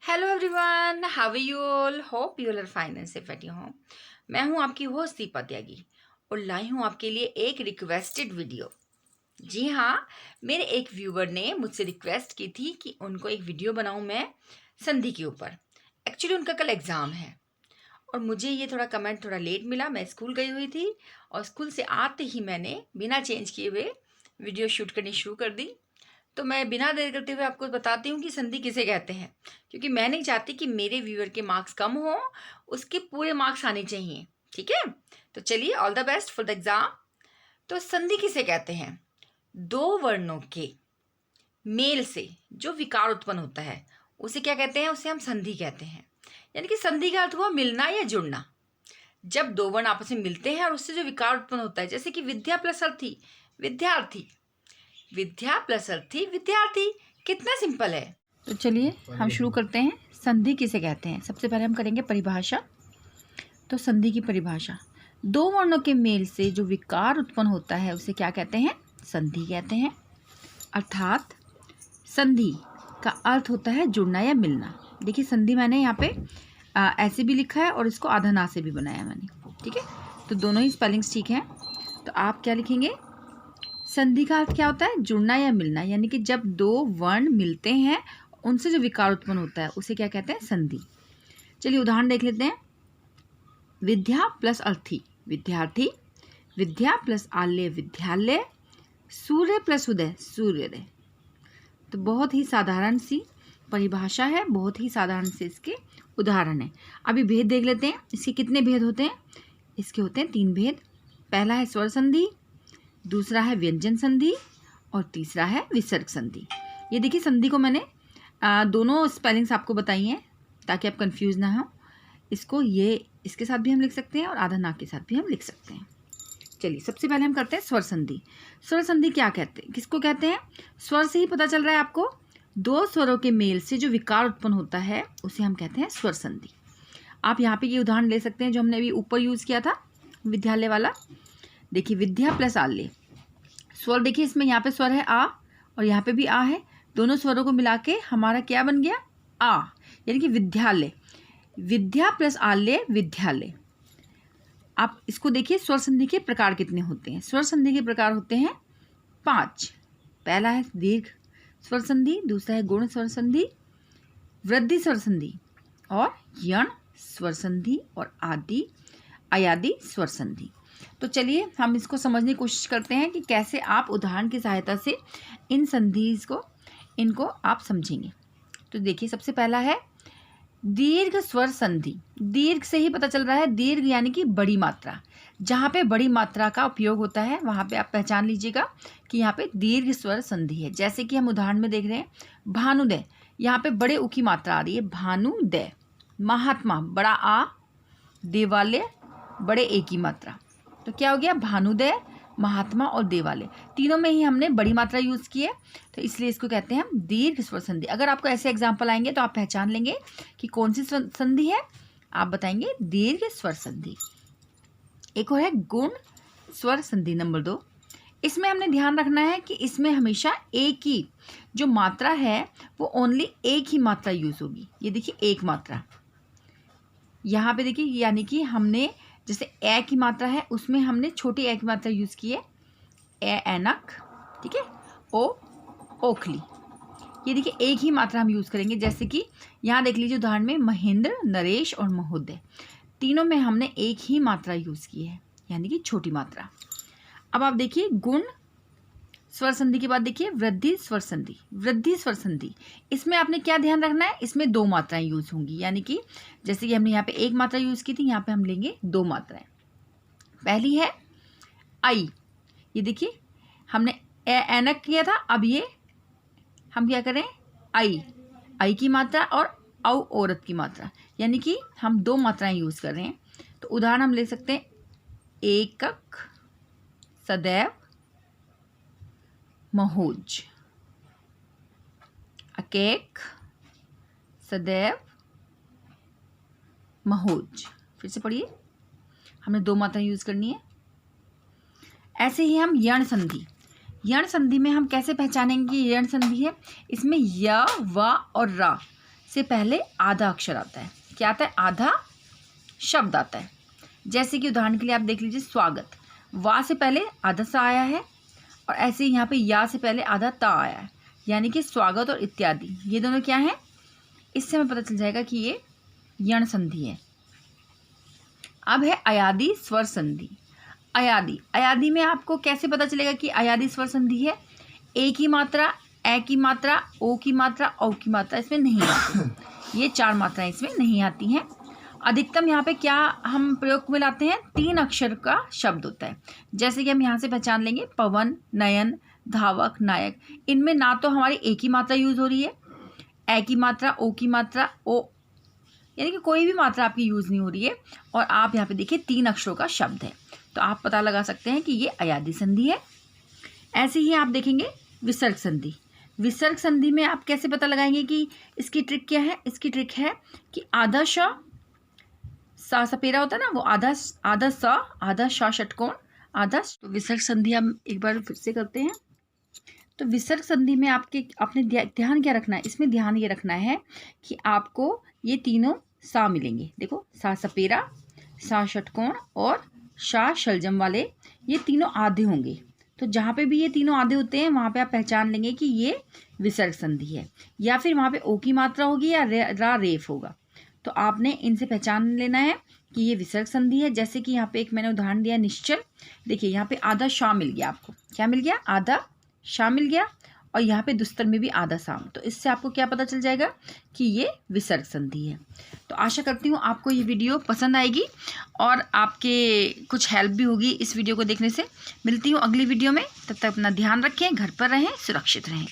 Hello everyone, how are you all? Hope you are fine and safe at your home. मैं हूं आपकी host Deepa त्यागी और लाई हूं आपके लिए एक रिक्वेस्टेड वीडियो। जी हाँ, मेरे एक व्यूवर ने मुझसे रिक्वेस्ट की थी कि उनको एक वीडियो बनाऊं मैं संधि के ऊपर। एक्चुअली उनका कल एग्ज़ाम है और मुझे ये कमेंट थोड़ा लेट मिला। मैं स्कूल गई हुई थी और स्कूल से आते ही मैंने बिना चेंज किए हुए वीडियो शूट करनी शुरू कर दी। तो मैं बिना देर करते हुए आपको बताती हूँ कि संधि किसे कहते हैं, क्योंकि मैं नहीं चाहती कि मेरे व्यूअर के मार्क्स कम हो, उसके पूरे मार्क्स आने चाहिए। ठीक है, तो चलिए, all the best for the exam. तो संधि किसे कहते हैं? दो वर्णों के मेल से जो विकार उत्पन्न होता है उसे क्या कहते हैं? उसे हम संधि कहते हैं। यानी कि संधि का अर्थ हुआ मिलना या जुड़ना। जब दो वर्ण आपस में मिलते हैं और उससे जो विकार उत्पन्न होता है, जैसे कि विद्या प्लस अर्थी विद्यार्थी, विद्या प्लस अर्थी विद्यार्थी। कितना सिंपल है। तो चलिए हम शुरू करते हैं। संधि किसे कहते हैं? सबसे पहले हम करेंगे परिभाषा। तो संधि की परिभाषा, दो वर्णों के मेल से जो विकार उत्पन्न होता है उसे क्या कहते हैं? संधि कहते हैं। अर्थात संधि का अर्थ होता है जुड़ना या मिलना। देखिए, संधि मैंने यहाँ पे ऐसे भी लिखा है और इसको आधा ना से भी बनाया मैंने। ठीक है, तो दोनों ही स्पेलिंग्स ठीक हैं। तो आप क्या लिखेंगे? संधि का अर्थ क्या होता है? जुड़ना या मिलना। यानी कि जब दो वर्ण मिलते हैं उनसे जो विकार उत्पन्न होता है उसे क्या कहते हैं? संधि। चलिए उदाहरण देख लेते हैं। विद्या प्लस अर्थी विद्यार्थी, विद्या प्लस आल्य विद्यालय, सूर्य प्लस उदय सूर्योदय। तो बहुत ही साधारण सी परिभाषा है, बहुत ही साधारण से इसके उदाहरण है। अभी भेद देख लेते हैं। इसके कितने भेद होते हैं? इसके होते हैं 3 भेद। पहला है स्वर संधि, दूसरा है व्यंजन संधि और तीसरा है विसर्ग संधि। ये देखिए, संधि को मैंने दोनों स्पेलिंग्स आपको बताई हैं ताकि आप कंफ्यूज ना हो। इसको ये इसके साथ भी हम लिख सकते हैं और आधा ना के साथ भी हम लिख सकते हैं। चलिए सबसे पहले हम करते हैं स्वर संधि। स्वर संधि क्या कहते हैं? किसको कहते हैं? स्वर से ही पता चल रहा है आपको। दो स्वरों के मेल से जो विकार उत्पन्न होता है उसे हम कहते हैं स्वर संधि। आप यहाँ पे ये उदाहरण ले सकते हैं जो हमने अभी ऊपर यूज़ किया था, विद्यालय वाला। देखिए, विद्या प्लस आल्य स्वर। देखिए, इसमें यहाँ पे स्वर है आ और यहाँ पे भी आ है। दोनों स्वरों को मिला के हमारा क्या बन गया? आ, यानी कि विद्यालय। विद्या प्लस आल्य विद्यालय। आप इसको देखिए, स्वर संधि के प्रकार कितने होते हैं? स्वर संधि के प्रकार होते हैं 5। पहला है दीर्घ स्वर संधि, दूसरा है गुण स्वर संधि, वृद्धि स्वर संधि और यण स्वर संधि और आदि अयादि स्वर संधि। तो चलिए हम इसको समझने की कोशिश करते हैं कि कैसे आप उदाहरण की सहायता से इन संधि इनको आप समझेंगे। तो देखिए, सबसे पहला है दीर्घ स्वर संधि। दीर्घ से ही पता चल रहा है, दीर्घ यानी कि बड़ी मात्रा। जहाँ पे बड़ी मात्रा का उपयोग होता है वहाँ पे आप पहचान लीजिएगा कि यहाँ पे दीर्घ स्वर संधि है। जैसे कि हम उदाहरण में देख रहे हैं भानुदय, यहाँ पे बड़े ऊ की मात्रा आ रही है, भानुदय। महात्मा, बड़ा आ, देवालय, बड़े ए की मात्रा। तो क्या हो गया? भानुदय, महात्मा और देवालय। तीनों में ही हमने बड़ी मात्रा यूज़ की है, तो इसलिए इसको कहते हैं हम दीर्घ स्वर संधि। अगर आपको ऐसे एग्जाम्पल आएंगे तो आप पहचान लेंगे कि कौन सी संधि है। आप बताएंगे दीर्घ स्वर संधि। एक और है गुण स्वर संधि नंबर 2। इसमें हमने ध्यान रखना है कि इसमें हमेशा एक ही जो मात्रा है वो ओनली एक ही मात्रा यूज़ होगी। ये देखिए, एक मात्रा यहाँ पे देखिए, यानी कि हमने जैसे ए की मात्रा है उसमें हमने छोटी ए की मात्रा यूज़ की है, ए ऐनक, ठीक है, ओ ओखली। ये देखिए, एक ही मात्रा हम यूज़ करेंगे। जैसे कि यहाँ देख लीजिए उदाहरण में महेंद्र, नरेश और महोदय, तीनों में हमने एक ही मात्रा यूज़ की है, यानी कि छोटी मात्रा। अब आप देखिए गुण स्वर संधि के बाद देखिए वृद्धि स्वर संधि। वृद्धि स्वर संधि, इसमें आपने क्या ध्यान रखना है? इसमें 2 मात्राएं यूज़ होंगी, यानी कि जैसे कि हमने यहाँ पे एक मात्रा यूज़ की थी, यहाँ पे हम लेंगे 2 मात्राएं। पहली है आई। ये देखिए, हमने ऐनक किया था, अब ये हम क्या करें? आई की मात्रा और औ औरत की मात्रा, यानी कि हम 2 मात्राएं यूज़ कर रहे हैं। तो उदाहरण हम ले सकते हैं एकक, सदैव, महोज। अकेक, सदैव, महोज। फिर से पढ़िए, हमने 2 मात्राएं यूज़ करनी है। ऐसे ही हम यण संधि। यण संधि में हम कैसे पहचानेंगे कि यण संधि है? इसमें य, व और रा से पहले आधा अक्षर आता है। क्या आता है? आधा शब्द आता है। जैसे कि उदाहरण के लिए आप देख लीजिए, स्वागत, वा से पहले आधा सा आया है, और ऐसे ही यहाँ पे या से पहले आधा ता आया है, यानी कि स्वागत और इत्यादि, ये दोनों क्या हैं? इससे हमें पता चल जाएगा कि ये यण संधि है। अब है अयादी स्वर संधि। अयादी, अयादी में आपको कैसे पता चलेगा कि अयादी स्वर संधि है? ए की मात्रा, ए की मात्रा, ओ की मात्रा, औ की मात्रा इसमें नहीं आती। ये 4 मात्राएं इसमें नहीं आती हैं। अधिकतम यहाँ पे क्या हम प्रयोग में लाते हैं? 3 अक्षर का शब्द होता है। जैसे कि हम यहाँ से पहचान लेंगे, पवन, नयन, धावक, नायक। इनमें ना तो हमारी ए की मात्रा यूज़ हो रही है, ए की मात्रा, ओ की मात्रा, ओ, यानी कि कोई भी मात्रा आपकी यूज़ नहीं हो रही है, और आप यहाँ पे देखिए 3 अक्षरों का शब्द है, तो आप पता लगा सकते हैं कि ये अयादी संधि है। ऐसे ही आप देखेंगे विसर्ग संधि। विसर्ग संधि में आप कैसे पता लगाएंगे कि इसकी ट्रिक क्या है? इसकी ट्रिक है कि आधा श, सा सपेरा होता है ना, वो आधा सा, आधा श षटकोण, आधा। तो विसर्ग संधि हम एक बार फिर से करते हैं। तो विसर्ग संधि में आपने ध्यान क्या रखना है? इसमें ध्यान ये रखना है कि आपको ये तीनों सा मिलेंगे। देखो, सा सपेरा, सा षटकोण और शा शलजम वाले, ये तीनों आधे होंगे। तो जहाँ पे भी ये तीनों आधे होते हैं वहाँ पे आप पहचान लेंगे कि ये विसर्ग संधि है, या फिर वहाँ पे ओ की मात्रा होगी या रा रेफ होगा। तो आपने इनसे पहचान लेना है कि ये विसर्ग संधि है। जैसे कि यहाँ पे एक मैंने उदाहरण दिया, निश्चल। देखिए यहाँ पे आधा शा मिल गया आपको। क्या मिल गया? आधा शा मिल गया, और यहाँ पे दुस्तर में भी आधा सा। तो इससे आपको क्या पता चल जाएगा कि ये विसर्ग संधि है। तो आशा करती हूँ आपको ये वीडियो पसंद आएगी और आपके कुछ हेल्प भी होगी इस वीडियो को देखने से। मिलती हूँ अगली वीडियो में, तब तक अपना ध्यान रखें, घर पर रहें, सुरक्षित रहें।